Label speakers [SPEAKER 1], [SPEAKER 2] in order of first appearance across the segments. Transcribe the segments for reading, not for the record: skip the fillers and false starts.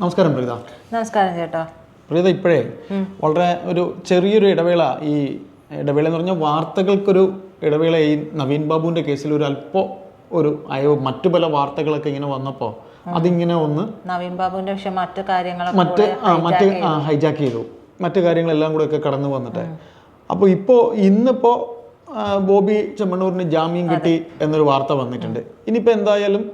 [SPEAKER 1] നമസ്കാരം പ്രീത.
[SPEAKER 2] നമസ്കാരം ചേട്ടാ.
[SPEAKER 1] പ്രീത, ഇപ്പോഴേ വളരെ ഒരു ചെറിയൊരു ഇടവേള, ഈ ഇടവേള എന്ന് പറഞ്ഞാൽ വാർത്തകൾക്കൊരു ഇടവേള. ഈ നവീൻ ബാബുവിൻ്റെ കേസിൽ ഒരു അല്പം ഒരു മറ്റു പല വാർത്തകളൊക്കെ ഇങ്ങനെ വന്നപ്പോൾ അതിങ്ങനെ ഒന്ന്
[SPEAKER 2] നവീൻ ബാബുവിൻ്റെ വിഷയം മറ്റു
[SPEAKER 1] ഹൈജാക്ക് ചെയ്തു, മറ്റു കാര്യങ്ങളെല്ലാം കൂടെ ഒക്കെ കടന്നു വന്നിട്ട്. അപ്പോൾ ഇന്നിപ്പോൾ ബോബി ചെമ്മണ്ണൂരിന് ജാമ്യം കിട്ടി എന്നൊരു വാർത്ത വന്നിട്ടുണ്ട്. ഇനിയിപ്പോൾ എന്തായാലും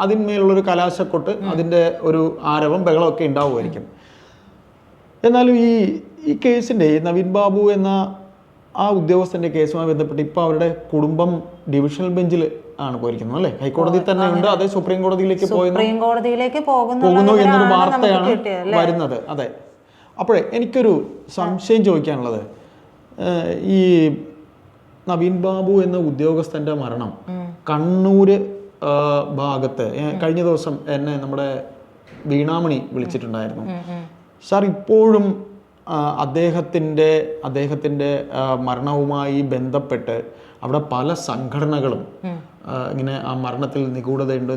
[SPEAKER 1] അതിന്മേലുള്ളൊരു കലാശക്കൊട്ട്, അതിൻ്റെ ഒരു ആരവം ബഹളമൊക്കെ ഉണ്ടാവുമായിരിക്കും. എന്നാലും ഈ കേസിൻ്റെ നവീൻ ബാബു എന്ന ആ ഉദ്യോഗസ്ഥൻ്റെ കേസുമായി ബന്ധപ്പെട്ട് ഇപ്പോൾ അവരുടെ കുടുംബം ഡിവിഷണൽ ബെഞ്ചിൽ ആണ് പോയിരിക്കുന്നത്, അല്ലേ? ഹൈക്കോടതി തന്നെ ഉണ്ട്, അതേ സുപ്രീം കോടതിയിലേക്ക് പോകുന്നു എന്നൊരു വാർത്തയാണ് വരുന്നത്. അതെ. അപ്പോഴേ എനിക്കൊരു സംശയം ചോദിക്കാനുള്ളത്, ഈ നവീൻ ബാബു എന്ന ഉദ്യോഗസ്ഥൻ്റെ മരണം കണ്ണൂര് ഭാഗത്ത് കഴിഞ്ഞ ദിവസം എന്നെ നമ്മുടെ വീണാമണി വിളിച്ചിട്ടുണ്ടായിരുന്നു. സാർ, ഇപ്പോഴും അദ്ദേഹത്തിൻ്റെ മരണവുമായി ബന്ധപ്പെട്ട് അവിടെ പല സംഘടനകളും ഇങ്ങനെ ആ മരണത്തിൽ നിഗൂഢതയുണ്ട്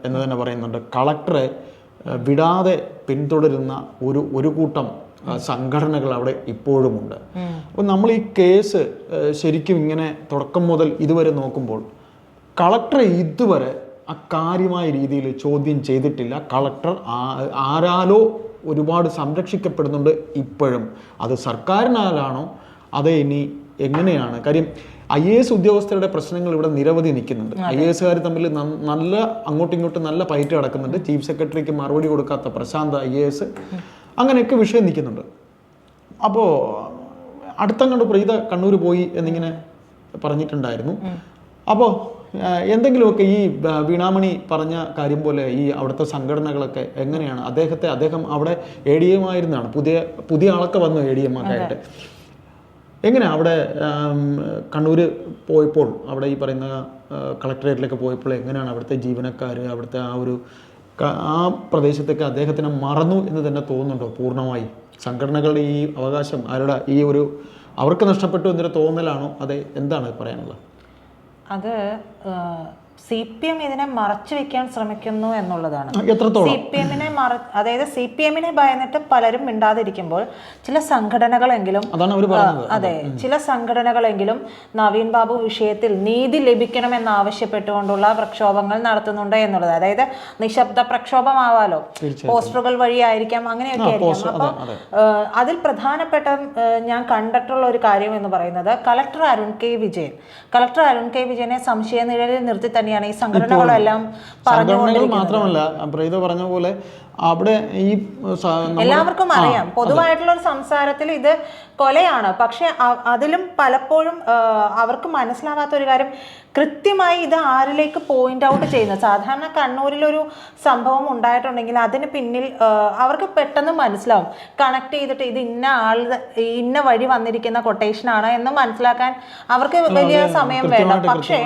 [SPEAKER 1] എന്ന് തന്നെ പറയുന്നുണ്ട്. കളക്ടറെ വിടാതെ പിന്തുടരുന്ന ഒരു കൂട്ടം സംഘടനകൾ അവിടെ ഇപ്പോഴുമുണ്ട്. അപ്പോൾ നമ്മൾ ഈ കേസ് ശരിക്കും ഇങ്ങനെ തുടക്കം മുതൽ ഇതുവരെ നോക്കുമ്പോൾ കളക്ടറെ ഇതുവരെ അക്കാര്യമായ രീതിയിൽ ചോദ്യം ചെയ്തിട്ടില്ല. കളക്ടർ ആരാലോ ഒരുപാട് സംരക്ഷിക്കപ്പെടുന്നുണ്ട് ഇപ്പോഴും. അത് സർക്കാരിനാലാണോ അതേ ഇനി എങ്ങനെയാണ്? കാര്യം IAS ഉദ്യോഗസ്ഥരുടെ പ്രശ്നങ്ങൾ ഇവിടെ നിരവധി നിൽക്കുന്നുണ്ട്. IASകാർ തമ്മിൽ നല്ല അങ്ങോട്ടും ഇങ്ങോട്ടും നല്ല പയറ്റ് നടക്കുന്നുണ്ട്. ചീഫ് സെക്രട്ടറിക്ക് മറുപടി കൊടുക്കാത്ത പ്രശാന്ത് IAS, അങ്ങനെയൊക്കെ വിഷയം നിൽക്കുന്നുണ്ട്. അപ്പോൾ അടുത്തങ്ങോട്ട് പ്രീത കണ്ണൂർ പോയി എന്നിങ്ങനെ പറഞ്ഞിട്ടുണ്ടായിരുന്നു. അപ്പോൾ എന്തെങ്കിലുമൊക്കെ ഈ വീണാമണി പറഞ്ഞ കാര്യം പോലെ ഈ അവിടുത്തെ സംഘടനകളൊക്കെ എങ്ങനെയാണ്? അദ്ദേഹം അവിടെ ADM ആയിരുന്നാണ്, പുതിയ ആളൊക്കെ വന്നു ADM ആയിട്ട്. എങ്ങനെ അവിടെ കണ്ണൂർ പോയപ്പോൾ, അവിടെ ഈ പറയുന്ന കളക്ടറേറ്റിലൊക്കെ പോയപ്പോൾ എങ്ങനെയാണ് അവിടുത്തെ ജീവനക്കാർ, അവിടുത്തെ ആ പ്രദേശത്തൊക്കെ അദ്ദേഹത്തിനെ മറന്നു എന്ന് തന്നെ തോന്നുന്നുണ്ടോ പൂർണ്ണമായി? സംഘടനകളുടെ ഈ അവകാശം അവർക്ക് നഷ്ടപ്പെട്ടു എന്നൊരു തോന്നലാണോ? അതെ, എന്താണ് പറയാനുള്ളത്?
[SPEAKER 2] അത് CPM ഇതിനെ മറച്ചു വെക്കാൻ ശ്രമിക്കുന്നു എന്നുള്ളതാണ്. CPM-നെ ഭയന്നിട്ട് പലരും മിണ്ടാതിരിക്കുമ്പോൾ ചില സംഘടനകളെങ്കിലും ചില സംഘടനകളെങ്കിലും നവീൻ ബാബു വിഷയത്തിൽ നീതി ലഭിക്കണമെന്നാവശ്യപ്പെട്ടുകൊണ്ടുള്ള പ്രക്ഷോഭങ്ങൾ നടത്തുന്നുണ്ട് എന്നുള്ളത്. അതായത് നിശബ്ദ പ്രക്ഷോഭമാവാലോ, പോസ്റ്ററുകൾ വഴിയായിരിക്കാം, അങ്ങനെയൊക്കെ ആയിരിക്കാം. അപ്പൊ അതിൽ പ്രധാനപ്പെട്ട ഞാൻ കണ്ടിട്ടുള്ള ഒരു കാര്യം എന്ന് പറയുന്നത് കളക്ടർ അരുൺ കെ വിജയനെ സംശയനിഴലിൽ നിർത്തി തന്നെയാണ് ഈ സംഘടനകളെല്ലാം
[SPEAKER 1] മാത്രമല്ല പ്രീത പറഞ്ഞ പോലെ അവിടെ ഈ
[SPEAKER 2] എല്ലാവർക്കും അറിയാം, പൊതുവായിട്ടുള്ള ഒരു സംസാരത്തിൽ ഇത് കൊലയാണ്. പക്ഷെ അതിലും പലപ്പോഴും അവർക്ക് മനസ്സിലാവാത്ത ഒരു കാര്യം, കൃത്യമായി ഇത് ആരിലേക്ക് പോയിന്റ് ഔട്ട് ചെയ്യുന്നത്. സാധാരണ കണ്ണൂരിലൊരു സംഭവം ഉണ്ടായിട്ടുണ്ടെങ്കിൽ അതിന് പിന്നിൽ അവർക്ക് പെട്ടെന്ന് മനസ്സിലാവും, കണക്ട് ചെയ്തിട്ട് ഇത് ഇന്ന വഴി വന്നിരിക്കുന്ന കൊട്ടേഷനാണ് എന്ന് മനസ്സിലാക്കാൻ അവർക്ക് വലിയ സമയം വേണ്ട. പക്ഷേ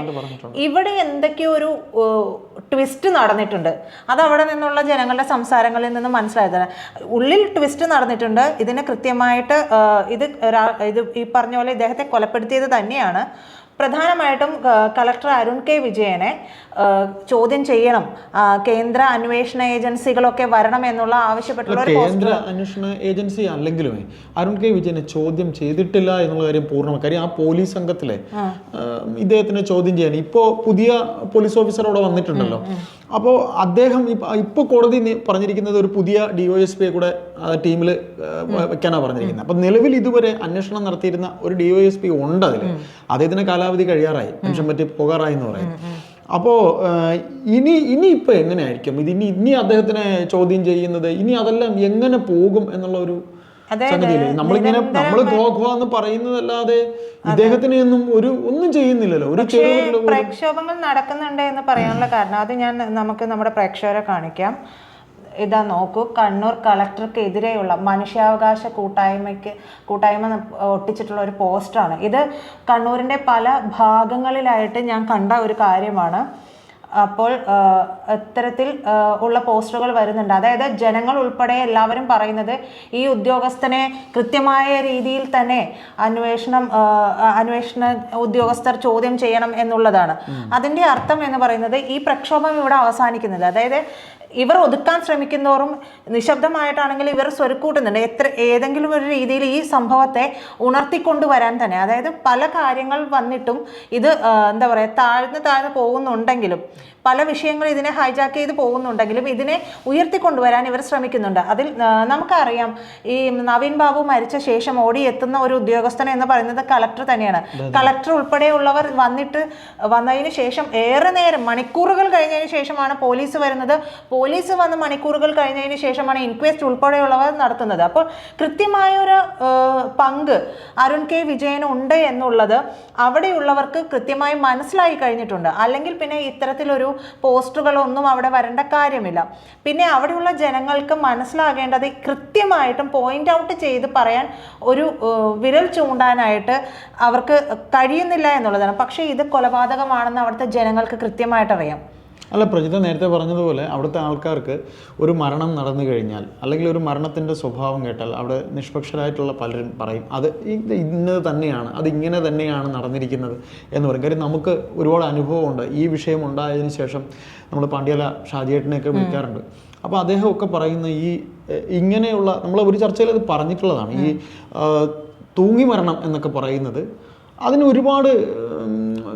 [SPEAKER 2] ഇവിടെ എന്തൊക്കെയോ ഒരു ട്വിസ്റ്റ് നടന്നിട്ടുണ്ട്. അത് അവിടെ നിന്നുള്ള ജനങ്ങളുടെ സംസാരങ്ങളിൽ നിന്ന് മനസ്സിലായതാണ്. ഉള്ളിൽ ട്വിസ്റ്റ് നടന്നിട്ടുണ്ട്. ഇതിന് കൃത്യമായിട്ട് ഇത് ഈ പറഞ്ഞ പോലെ ഇദ്ദേഹത്തെ കൊലപ്പെടുത്തിയത് തന്നെയാണ്. പ്രധാനമായിട്ടും കളക്ടർ അരുൺ കെ വിജയനെ ചോദ്യം ചെയ്യണം, കേന്ദ്ര അന്വേഷണ ഏജൻസികളൊക്കെ വരണം എന്നുള്ള ആവശ്യപ്പെട്ടുള്ള
[SPEAKER 1] കേന്ദ്ര അന്വേഷണ ഏജൻസി അല്ലെങ്കിലും അരുൺ കെ വിജയനെ ചോദ്യം ചെയ്തിട്ടില്ല എന്നുള്ള കാര്യം പൂർണ്ണമായി. കാര്യം ആ പോലീസ് സംഘത്തിലെ ഇദ്ദേഹത്തിനെ ചോദ്യം ചെയ്യാൻ ഇപ്പോൾ പുതിയ പോലീസ് ഓഫീസർ അവിടെ വന്നിട്ടുണ്ടല്ലോ. അപ്പോൾ അദ്ദേഹം ഇപ്പോൾ കോടതി പറഞ്ഞിരിക്കുന്നത് ഒരു പുതിയ DOSP കൂടെ ടീമിൽ വെക്കാനാണ് പറഞ്ഞിരിക്കുന്നത്. അപ്പം നിലവിൽ ഇതുവരെ അന്വേഷണം നടത്തിയിരുന്ന ഒരു DOSP ഉണ്ട്. അദ്ദേഹത്തിന് കാലാവധി കഴിയാറായി, പെൻഷൻ പറ്റി പോകാറായി എന്ന് പറയും. അപ്പോൾ ഇനിയിപ്പോൾ എങ്ങനെയായിരിക്കും ഇനി അദ്ദേഹത്തിനെ ചോദ്യം ചെയ്യുന്നത്? ഇനി അതെല്ലാം എങ്ങനെ പോകും എന്നുള്ള ഒരു സംഗതിയില്ലേ? നമ്മൾ എന്ന് പറയുന്നതല്ലാതെ ഇദ്ദേഹത്തിന് ഒന്നും ചെയ്യുന്നില്ലല്ലോ.
[SPEAKER 2] പ്രക്ഷോഭങ്ങൾ നടക്കുന്നുണ്ട് എന്ന് പറയാനുള്ള കാരണം അത് നമുക്ക് നമ്മുടെ പ്രേക്ഷകരെ കാണിക്കാം. ഇതാ നോക്കൂ, കണ്ണൂർ കളക്ടർക്കെതിരെയുള്ള മനുഷ്യാവകാശ കൂട്ടായ്മ ഒട്ടിച്ചിട്ടുള്ള ഒരു പോസ്റ്ററാണ് ഇത്. കണ്ണൂരിൻ്റെ പല ഭാഗങ്ങളിലായിട്ട് ഞാൻ കണ്ട ഒരു കാര്യമാണ്. അപ്പോൾ ഇത്തരത്തിൽ ഉള്ള പോസ്റ്ററുകൾ വരുന്നുണ്ട്. അതായത് ജനങ്ങൾ ഉൾപ്പെടെ എല്ലാവരും പറയുന്നത് ഈ ഉദ്യോഗസ്ഥനെ കൃത്യമായ രീതിയിൽ തന്നെ അന്വേഷണ ഉദ്യോഗസ്ഥർ ചോദ്യം ചെയ്യണം എന്നുള്ളതാണ്. അതിൻ്റെ അർത്ഥം എന്ന് പറയുന്നത് ഈ പ്രക്ഷോഭം ഇവിടെ അവസാനിക്കുന്നില്ല. അതായത് ഇവർ ഒതുക്കാൻ ശ്രമിക്കുന്നതോറും നിശബ്ദമായിട്ടാണെങ്കിൽ ഇവർ സ്വരുക്കൂട്ടുന്നുണ്ട്. ഏതെങ്കിലും ഒരു രീതിയിൽ ഈ സംഭവത്തെ ഉണർത്തിക്കൊണ്ടുവരാൻ തന്നെ. അതായത് പല കാര്യങ്ങൾ വന്നിട്ടും ഇത് എന്താ പറയുക, താഴ്ന്നു പോകുന്നുണ്ടെങ്കിലും, പല വിഷയങ്ങൾ ഇതിനെ ഹൈജാക്ക് ചെയ്ത് പോകുന്നുണ്ടെങ്കിലും ഇതിനെ ഉയർത്തിക്കൊണ്ടുവരാൻ ഇവർ ശ്രമിക്കുന്നുണ്ട്. അതിൽ നമുക്കറിയാം, ഈ നവീൻ ബാബു മരിച്ച ശേഷം ഓടിയെത്തുന്ന ഒരു ഉദ്യോഗസ്ഥൻ എന്ന് പറയുന്നത് കളക്ടർ തന്നെയാണ്. കളക്ടർ ഉൾപ്പെടെയുള്ളവർ വന്നതിന് ശേഷം ഏറെ നേരം, മണിക്കൂറുകൾ കഴിഞ്ഞതിന് ശേഷമാണ് പോലീസ് വരുന്നത്. പോലീസ് വന്ന് മണിക്കൂറുകൾ കഴിഞ്ഞതിന് ശേഷമാണ് ഇൻക്വസ്റ്റ് ഉൾപ്പെടെയുള്ളവർ നടത്തുന്നത്. അപ്പോൾ കൃത്യമായൊരു പങ്ക് അരുൺ കെ വിജയന് ഉണ്ട് എന്നുള്ളത് അവിടെയുള്ളവർക്ക് കൃത്യമായി മനസ്സിലായി കഴിഞ്ഞിട്ടുണ്ട്. അല്ലെങ്കിൽ പിന്നെ ഇത്തരത്തിലൊരു പോസ്റ്ററുകളൊന്നും അവിടെ വരേണ്ട കാര്യമില്ല. പിന്നെ അവിടെയുള്ള ജനങ്ങൾക്ക് മനസ്സിലാകേണ്ടത് കൃത്യമായിട്ടും പോയിന്റ് ഔട്ട് ചെയ്ത് പറയാൻ ഒരു വിരൽ ചൂണ്ടാനായിട്ട് അവർക്ക് കഴിയുന്നില്ല എന്നുള്ളതാണ്. പക്ഷേ ഇത് കൊലപാതകമാണെന്ന് അവിടുത്തെ ജനങ്ങൾക്ക് കൃത്യമായിട്ട് അറിയാം.
[SPEAKER 1] അല്ല, പ്രജിത നേരത്തെ പറഞ്ഞതുപോലെ അവിടുത്തെ ആൾക്കാർക്ക് ഒരു മരണം നടന്നു കഴിഞ്ഞാൽ, അല്ലെങ്കിൽ ഒരു മരണത്തിൻ്റെ സ്വഭാവം കേട്ടാൽ അവിടെ നിഷ്പക്ഷരായിട്ടുള്ള പലരും പറയും അത് ഇന്നത് തന്നെയാണ്, അതിങ്ങനെ തന്നെയാണ് നടന്നിരിക്കുന്നത് എന്ന് പറയും. കാര്യം നമുക്ക് ഒരുപാട് അനുഭവമുണ്ട്. ഈ വിഷയം ഉണ്ടായതിനു ശേഷം നമ്മൾ പാണ്ഡ്യാല ഷാജിയേട്ടനെയൊക്കെ വിളിക്കാറുണ്ട്. അപ്പോൾ അദ്ദേഹമൊക്കെ പറയുന്ന ഈ ഇങ്ങനെയുള്ള, നമ്മൾ ഒരു ചർച്ചയിൽ അത് പറഞ്ഞിട്ടുള്ളതാണ്, ഈ തൂങ്ങി മരണം എന്നൊക്കെ പറയുന്നത് അതിന് ഒരുപാട്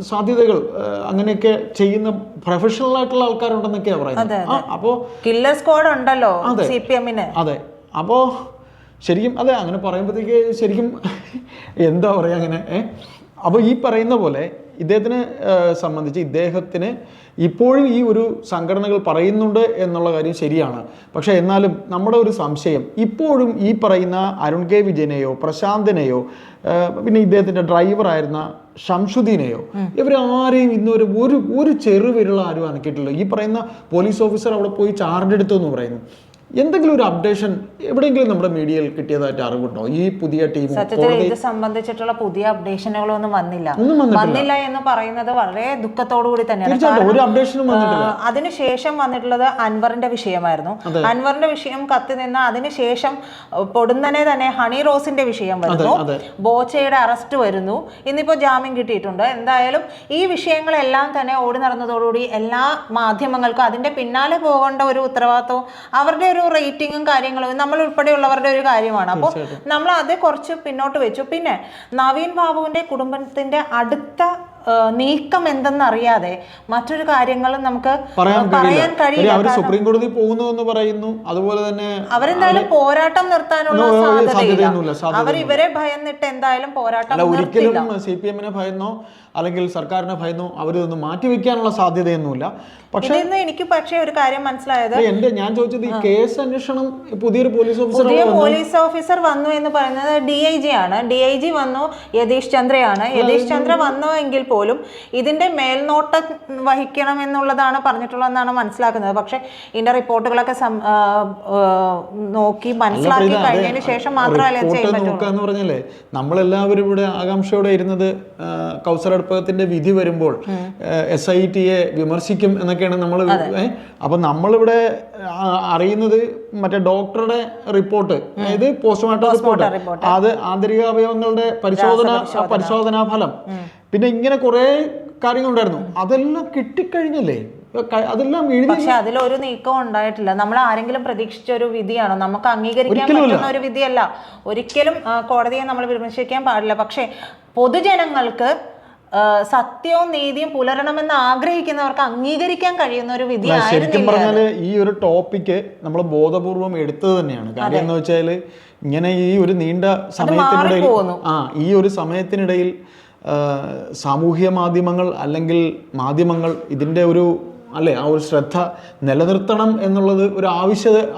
[SPEAKER 1] സാധ്യതകൾ, അങ്ങനെയൊക്കെ ചെയ്യുന്ന പ്രൊഫഷണൽ ആയിട്ടുള്ള ആൾക്കാരുണ്ടെന്നൊക്കെയാണ് പറയുന്നത്. അപ്പോൾ
[SPEAKER 2] കില്ലർ സ്ക്വാഡ് ഉണ്ടല്ലോ CPM-ന്.
[SPEAKER 1] അതെ, അപ്പോൾ ശരിക്കും അതെ, അങ്ങനെ പറയുമ്പോഴത്തേക്ക് ശരിക്കും എന്താ പറയുക അങ്ങനെ. അപ്പോൾ ഈ പറയുന്ന പോലെ ഇദ്ദേഹത്തിനെ സംബന്ധിച്ച് ഇദ്ദേഹത്തിന് ഇപ്പോഴും ഈ ഒരു സംഘടനകൾ പറയുന്നുണ്ട് എന്നുള്ള കാര്യം ശരിയാണ്. പക്ഷേ എന്നാലും നമ്മുടെ ഒരു സംശയം, ഇപ്പോഴും ഈ പറയുന്ന അരുൺ കെ വിജയനെയോ പ്രശാന്തിനെയോ പിന്നെ ഇദ്ദേഹത്തിൻ്റെ ഡ്രൈവറായിരുന്ന ഷംസുദ്ദീനെയോ ഇവരാരെയും ഇന്നൊരു ഒരു ചെറുവിരൽ ആരും അനക്കിയിട്ടില്ല. ഈ പറയുന്ന പോലീസ് ഓഫീസർ അവിടെ പോയി ചാർജ് എടുത്തു എന്ന് പറയുന്നു. എന്തെങ്കിലും ഒരു അപ്ഡേഷൻ എവിടെയെങ്കിലും നമ്മുടെ മീഡിയയിൽ കിട്ടിയതായിട്ട് അറിവുണ്ടോ? ഈ പുതിയ ടീം
[SPEAKER 2] സത്യത്തിൽ ഇത് സംബന്ധിച്ചിട്ടുള്ള പുതിയ അപ്ഡേഷനുകളൊന്നും വന്നില്ല എന്ന് പറയുന്നത് വളരെ ദുഃഖത്തോടു കൂടി തന്നെയാണ്. അതിനുശേഷം വന്നിട്ടുള്ളത് അൻവറിന്റെ വിഷയമായിരുന്നു. അൻവറിന്റെ വിഷയം കത്തി നിന്ന് അതിനുശേഷം പൊടുന്നനെ തന്നെ ഹണി റോസിന്റെ വിഷയം വരുന്നു, ബോച്ചയുടെ അറസ്റ്റ് വരുന്നു, ഇന്നിപ്പോ ജാമ്യം കിട്ടിയിട്ടുണ്ട്. എന്തായാലും ഈ വിഷയങ്ങളെല്ലാം തന്നെ ഓടി നടന്നതോടുകൂടി എല്ലാ മാധ്യമങ്ങൾക്കും അതിന്റെ പിന്നാലെ പോകേണ്ട ഒരു ഉത്തരവാദിത്വം, അവരുടെ ഒരു റേറ്റിംഗും കാര്യങ്ങളും നമ്മൾ ഉൾപ്പെടെയുള്ളവരുടെ ഒരു കാര്യമാണ്. അപ്പോൾ നമ്മൾ അത് കുറച്ച് പിന്നോട്ട് വെച്ചു. പിന്നെ നവീൻ ബാബുവിന്റെ കുടുംബത്തിന്റെ അടുത്ത നീക്കം എന്തെന്നറിയാതെ മറ്റൊരു കാര്യങ്ങളും നമുക്ക് പറയാൻ കഴിയില്ല.
[SPEAKER 1] സുപ്രീം കോടതി പോകുന്നു എന്ന് പറയുന്നു. അതുപോലെ തന്നെ
[SPEAKER 2] അവരെന്തായാലും പോരാട്ടം നിർത്താനുള്ള സാധ്യതയില്ല. അവർ ഇവരെ ഭയന്നിട്ട് എന്തായാലും പോരാട്ടം
[SPEAKER 1] ഒരിക്കലും CPM-നെ ഭയന്നോ അല്ലെങ്കിൽ സർക്കാരിനെ ഭയന്നോ അവരിതൊന്നും മാറ്റിവെക്കാനുള്ള സാധ്യതയൊന്നുമില്ല. പക്ഷേ
[SPEAKER 2] എനിക്ക് ഒരു കാര്യം മനസ്സിലായത്,
[SPEAKER 1] ഞാൻ ചോദിച്ചത് ഈ കേസ് അന്വേഷണം പുതിയൊരു
[SPEAKER 2] പോലീസ് ഓഫീസർ വന്നു എന്ന് പറയുന്നത് DIG ആണ്. DIG വന്നു, യതീഷ് ചന്ദ്രയാണ്. യതീഷ് ചന്ദ്ര വന്നു എങ്കിൽ പോലും ഇതിന്റെ മേൽനോട്ടം വഹിക്കണം എന്നുള്ളതാണ് പറഞ്ഞിട്ടുള്ളതെന്നാണ് മനസ്സിലാക്കുന്നത്. പക്ഷെ ഇതിന്റെ റിപ്പോർട്ടുകളൊക്കെ നോക്കി മനസ്സിലാക്കി കഴിഞ്ഞതിന് ശേഷം മാത്രമല്ലേ ചെയ്യാൻ
[SPEAKER 1] പറ്റുള്ളൂ. പറഞ്ഞല്ലേ, നമ്മളെല്ലാവരും ഇവിടെ ആകാംക്ഷയോടെ ഇരുന്നത് കൗസർ അടുപ്പത്തിന്റെ വിധി വരുമ്പോൾ SIT-യെ വിമർശിക്കും എന്നൊക്കെയാണ് നമ്മൾ. അപ്പൊ നമ്മളിവിടെ അറിയുന്നത് മറ്റേ ഡോക്ടറുടെ റിപ്പോർട്ട്, അതായത് പോസ്റ്റ്മോർട്ടം റിപ്പോർട്ട്, അത് ആന്തരിക അവയവങ്ങളുടെ പരിശോധനാ ഫലം, പിന്നെ ഇങ്ങനെ കുറെ കാര്യങ്ങളുണ്ടായിരുന്നു. അതെല്ലാം കിട്ടിക്കഴിഞ്ഞല്ലേ, അതെല്ലാം എഴുതി.
[SPEAKER 2] പക്ഷെ അതിലൊരു നീക്കം ഉണ്ടായിട്ടില്ല. നമ്മൾ ആരെങ്കിലും പ്രതീക്ഷിച്ച ഒരു വിധിയാണോ? നമുക്ക് അംഗീകരിക്കാൻ പറ്റുന്ന ഒരു വിധിയല്ല. ഒരിക്കലും കോടതിയെ നമ്മൾ വിമർശിക്കാൻ പാടില്ല. പക്ഷെ പൊതുജനങ്ങൾക്ക് സത്യവും നീതിയും പുലരണമെന്ന് ആഗ്രഹിക്കുന്നവർക്ക് അംഗീകരിക്കാൻ കഴിയുന്ന ഒരു വിധി.
[SPEAKER 1] ശരിക്കും പറഞ്ഞാല് ഈ ഒരു ടോപ്പിക്ക് നമ്മൾ ബോധപൂർവം എടുത്തത് തന്നെയാണ്. കാര്യം എന്ന് വെച്ചാൽ ഇങ്ങനെ ഈ ഒരു നീണ്ട സമയത്തിനിടയിൽ ഈ ഒരു സമയത്തിനിടയിൽ സാമൂഹ്യ മാധ്യമങ്ങൾ അല്ലെങ്കിൽ മാധ്യമങ്ങൾ ഇതിൻ്റെ ഒരു ആ ഒരു ശ്രദ്ധ നിലനിർത്തണം എന്നുള്ളത് ഒരു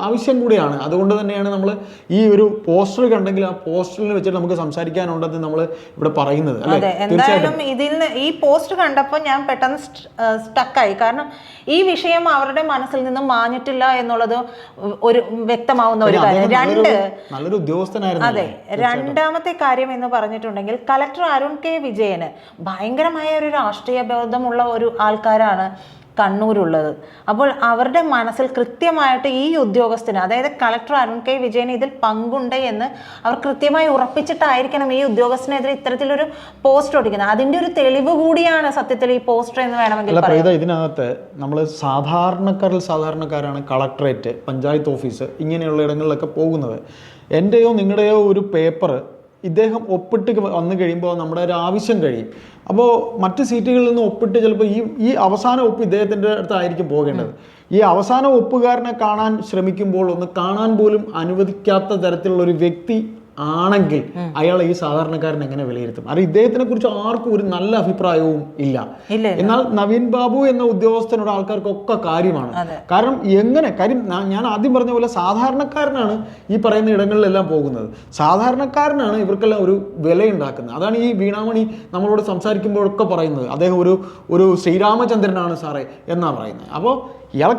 [SPEAKER 1] ആവശ്യം കൂടിയാണ്. അതുകൊണ്ട് തന്നെയാണ് നമ്മൾ ഈ ഒരു പോസ്റ്റർ കണ്ടെങ്കിൽ ആ പോസ്റ്ററിൽ വെച്ചിട്ട് നമുക്ക് സംസാരിക്കാനുണ്ടെന്ന് നമ്മൾ ഇവിടെ പറയുന്നത്.
[SPEAKER 2] എന്തായാലും ഇതിൽ ഈ പോസ്റ്റർ കണ്ടപ്പോൾ ഞാൻ പെട്ടെന്ന് സ്റ്റക്കായി. കാരണം ഈ വിഷയം അവരുടെ മനസ്സിൽ നിന്നും മാഞ്ഞിട്ടില്ല എന്നുള്ളത് ഒരു വ്യക്തമാവുന്ന ഒരു കാര്യം.
[SPEAKER 1] നല്ലൊരു ഉദ്യോഗസ്ഥനായിരുന്നു.
[SPEAKER 2] അതെ, രണ്ടാമത്തെ കാര്യം എന്ന് പറഞ്ഞിട്ടുണ്ടെങ്കിൽ കളക്ടർ അരുൺ കെ വിജയന് ഭയങ്കരമായ ഒരു രാഷ്ട്രീയ ബോധമുള്ള ഒരു ആൾക്കാരാണ് കണ്ണൂരുള്ളത്. അപ്പോൾ അവരുടെ മനസ്സിൽ കൃത്യമായിട്ട് ഈ ഉദ്യോഗസ്ഥന്, അതായത് കളക്ടർ അരുൺ കെ വിജയന് ഇതിൽ പങ്കുണ്ട് എന്ന് അവർ കൃത്യമായി ഉറപ്പിച്ചിട്ടായിരിക്കണം ഈ ഉദ്യോഗസ്ഥനെതിരെ ഇത്തരത്തിലൊരു പോസ്റ്റ് ഒട്ടിക്കുന്നത്. അതിന്റെ ഒരു തെളിവ് കൂടിയാണ് സത്യത്തിൽ ഈ പോസ്റ്റർ എന്ന് വേണമെങ്കിൽ പറയാം.
[SPEAKER 1] ഇതിനകത്ത് നമ്മൾ സാധാരണക്കാരാണ് കളക്ടറേറ്റ്, പഞ്ചായത്ത് ഓഫീസ് ഇങ്ങനെയുള്ള ഇടങ്ങളിലൊക്കെ പോകുന്നത്. എൻ്റെയോ നിങ്ങളുടെയോ ഒരു പേപ്പർ ഇദ്ദേഹം ഒപ്പിട്ട് വന്നു കഴിയുമ്പോൾ നമ്മുടെ ഒരു ആവശ്യം കഴിയും. അപ്പോൾ മറ്റ് സീറ്റുകളിൽ നിന്ന് ഒപ്പിട്ട് ചിലപ്പോൾ ഈ അവസാന ഒപ്പ് ഇദ്ദേഹത്തിൻ്റെ അടുത്തായിരിക്കും പോകേണ്ടത്. ഈ അവസാന ഒപ്പുകാരനെ കാണാൻ ശ്രമിക്കുമ്പോൾ ഒന്ന് കാണാൻ പോലും അനുവദിക്കാത്ത തരത്തിലുള്ള ഒരു വ്യക്തി ആണെങ്കിൽ അയാൾ ഈ സാധാരണക്കാരൻ എങ്ങനെ വിലയിരുത്തും? അത് ഇദ്ദേഹത്തിനെ കുറിച്ച് ആർക്കും ഒരു നല്ല അഭിപ്രായവും ഇല്ല. എന്നാൽ നവീൻ ബാബു എന്ന ഉദ്യോഗസ്ഥനോട് ആൾക്കാർക്കൊക്കെ കാര്യമാണ്. കാരണം ഞാൻ ആദ്യം പറഞ്ഞ പോലെ സാധാരണക്കാരനാണ് ഈ പറയുന്ന ഇടങ്ങളിലെല്ലാം പോകുന്നത്. സാധാരണക്കാരനാണ് ഇവർക്കെല്ലാം ഒരു വിലയുണ്ടാക്കുന്നത്. അതാണ് ഈ വീണാമണി നമ്മളോട് സംസാരിക്കുമ്പോഴൊക്കെ പറയുന്നത്. അദ്ദേഹം ഒരു ശ്രീരാമചന്ദ്രനാണ് സാറേ എന്നാ പറയുന്നത്. അപ്പോൾ ഇയാൾ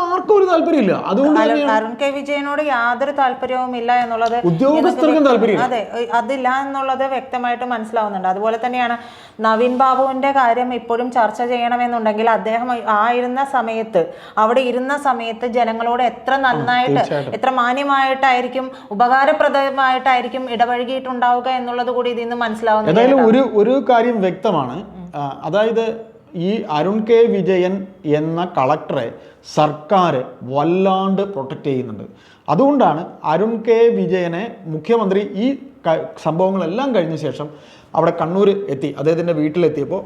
[SPEAKER 1] ആർക്കും ഒരു താല്പര്യമില്ല. അതുകൊണ്ട്
[SPEAKER 2] അരുൺ കെ വിജയനോട് യാതൊരു താല്പര്യവും ഇല്ല എന്നുള്ളത്
[SPEAKER 1] ഉദ്യോഗസ്ഥർക്കും താല്പര്യം,
[SPEAKER 2] അതെ, അതില്ല എന്നുള്ളത് വ്യക്തമായിട്ട് മനസ്സിലാവുന്നുണ്ട്. അതുപോലെ തന്നെയാണ് നവീൻ ബാബുവിന്റെ കാര്യം ഇപ്പോഴും ചർച്ച ചെയ്യണമെന്നുണ്ടെങ്കിൽ അദ്ദേഹം അവിടെ ഇരുന്ന സമയത്ത് ജനങ്ങളോട് എത്ര നന്നായിട്ട്, എത്ര മാന്യമായിട്ടായിരിക്കും, ഉപകാരപ്രദമായിട്ടായിരിക്കും ഇടപഴകിയിട്ടുണ്ടാവുക എന്നുള്ളത് കൂടി ഇതിൽ നിന്ന് മനസ്സിലാവുന്നു.
[SPEAKER 1] എന്തായാലും ഒരു കാര്യം വ്യക്തമാണ്. അതായത് ഈ അരുൺ കെ വിജയൻ എന്ന കളക്ടറെ സർക്കാർ വല്ലാണ്ട് പ്രൊട്ടക്റ്റ് ചെയ്യുന്നുണ്ട്. അതുകൊണ്ടാണ് അരുൺ കെ വിജയനെ മുഖ്യമന്ത്രി ഈ സംഭവങ്ങളെല്ലാം കഴിഞ്ഞ ശേഷം അവിടെ കണ്ണൂർ എത്തി, അദ്ദേഹത്തിൻ്റെ വീട്ടിലെത്തിയപ്പോൾ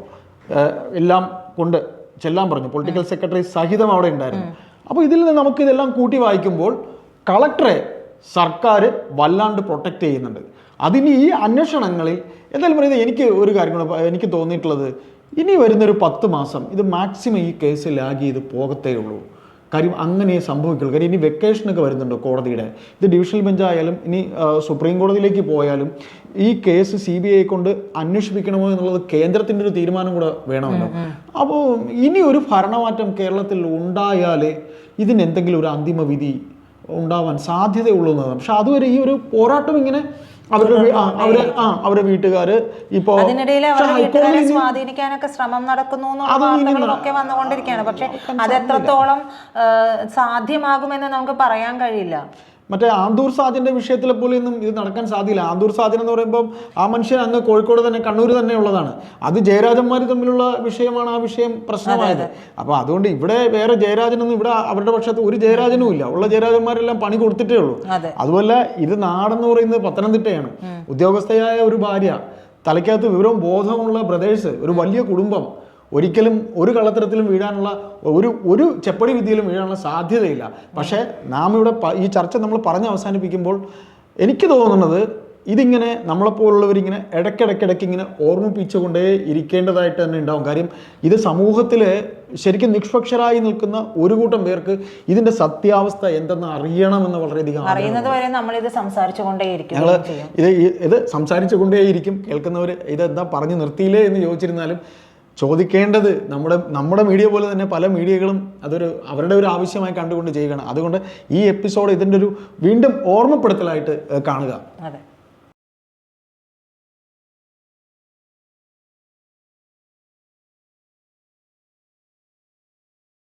[SPEAKER 1] എല്ലാം കൊണ്ട് ചെല്ലാൻ പറഞ്ഞു. പൊളിറ്റിക്കൽ സെക്രട്ടറി സഹിതം അവിടെ ഉണ്ടായിരുന്നു. അപ്പോൾ ഇതിൽ നിന്ന് നമുക്കിതെല്ലാം കൂട്ടി വായിക്കുമ്പോൾ കളക്ടറെ സർക്കാർ വല്ലാണ്ട് പ്രൊട്ടക്റ്റ് ചെയ്യുന്നുണ്ട്. അതിന് ഈ അന്വേഷണങ്ങളിൽ എന്തായാലും പറയുന്നത് എനിക്ക് ഒരു കാര്യം കൂടെ എനിക്ക് തോന്നിയിട്ടുള്ളത്, ഇനി വരുന്നൊരു 10 മാസം ഇത് മാക്സിമം ഈ കേസ് ലാഗ് ചെയ്ത് പോകത്തേ ഉള്ളൂ. കാര്യം അങ്ങനെ സംഭവിക്കുള്ളൂ. കാര്യം ഇനി വെക്കേഷനൊക്കെ വരുന്നുണ്ടോ കോടതിയുടെ, ഇത് ഡിവിഷണൽ ബെഞ്ചായാലും ഇനി സുപ്രീം കോടതിയിലേക്ക് പോയാലും ഈ കേസ് CBI കൊണ്ട് അന്വേഷിപ്പിക്കണമോ എന്നുള്ളത് കേന്ദ്രത്തിൻ്റെ ഒരു തീരുമാനം കൂടെ വേണമല്ലോ. അപ്പോൾ ഇനി ഒരു ഭരണമാറ്റം കേരളത്തിൽ ഉണ്ടായാലേ ഇതിനെന്തെങ്കിലും ഒരു അന്തിമ വിധി ഉണ്ടാവാൻ സാധ്യതയുള്ളൂ എന്നതാണ്. പക്ഷെ അതുവരെ ഈ ഒരു പോരാട്ടം ഇങ്ങനെ അവരുടെ വീട്ടുകാര് ഇപ്പോ
[SPEAKER 2] സ്വാധീനിക്കാനൊക്കെ ശ്രമം നടക്കുന്നു വാർത്തകളൊക്കെ വന്നുകൊണ്ടിരിക്കുകയാണ്. പക്ഷെ അത് എത്രത്തോളം സാധ്യമാകുമെന്ന് നമുക്ക് പറയാൻ കഴിയില്ല.
[SPEAKER 1] മറ്റേ ആന്തൂർ സാജന്റെ വിഷയത്തിലെ പോലെയൊന്നും ഇത് നടക്കാൻ സാധ്യല്ല. ആന്തൂർ സാജൻ എന്ന് പറയുമ്പോൾ ആ മനുഷ്യൻ അങ്ങ് കോഴിക്കോട് തന്നെ, കണ്ണൂർ തന്നെ ഉള്ളതാണ്. അത് ജയരാജന്മാർ തമ്മിലുള്ള വിഷയമാണ്, ആ വിഷയം പ്രശ്നമായത്. അപ്പോൾ അതുകൊണ്ട് ഇവിടെ വേറെ ജയരാജനൊന്നും, ഇവിടെ അവരുടെ പക്ഷത്ത് ഒരു ജയരാജനും ഇല്ല. ഉള്ള ജയരാജന്മാരെല്ലാം പണി കൊടുത്തിട്ടേ ഉള്ളൂ. അതുപോലെ ഇത് നാടെന്ന് പറയുന്നത് പത്തനംതിട്ടയാണ്. ഉദ്യോഗസ്ഥയായ ഒരു ഭാര്യ, തലയ്ക്കകത്ത് വിവരവും ബോധമുള്ള ബ്രദേഴ്സ്, ഒരു വലിയ കുടുംബം, ഒരിക്കലും ഒരു കള്ളത്തരത്തിലും വീഴാനുള്ള ഒരു ചെപ്പടി വിദ്യയിലും വീഴാനുള്ള സാധ്യതയില്ല. പക്ഷേ നാം ഇവിടെ ഈ ചർച്ച നമ്മൾ പറഞ്ഞ് അവസാനിപ്പിക്കുമ്പോൾ എനിക്ക് തോന്നുന്നത് ഇതിങ്ങനെ നമ്മളെപ്പോലുള്ളവരിങ്ങനെ ഇടയ്ക്കിടയ്ക്ക് ഇങ്ങനെ ഓർമ്മിപ്പിച്ചുകൊണ്ടേ ഇരിക്കേണ്ടതായിട്ട് തന്നെ ഉണ്ടാവും. കാര്യം ഇത് സമൂഹത്തിൽ ശരിക്കും നിഷ്പക്ഷരായി നിൽക്കുന്ന ഒരു കൂട്ടം പേർക്ക് ഇതിൻ്റെ സത്യാവസ്ഥ എന്തെന്ന് അറിയണമെന്ന് വളരെയധികം ഞങ്ങൾ ഇത് സംസാരിച്ചു കൊണ്ടേയിരിക്കും. കേൾക്കുന്നവർ ഇതെന്താ പറഞ്ഞു നിർത്തിയില്ലേ എന്ന് ചോദിച്ചിരുന്നാലും ചോദിക്കേണ്ടത് നമ്മുടെ മീഡിയ പോലെ തന്നെ പല മീഡിയകളും അവരുടെ ഒരു ആവശ്യമായി കണ്ടുകൊണ്ട് ചെയ്യുകയാണ്. അതുകൊണ്ട് ഈ എപ്പിസോഡ് ഇതിൻ്റെ ഒരു വീണ്ടും ഓർമ്മപ്പെടുത്തലായിട്ട് കാണുക.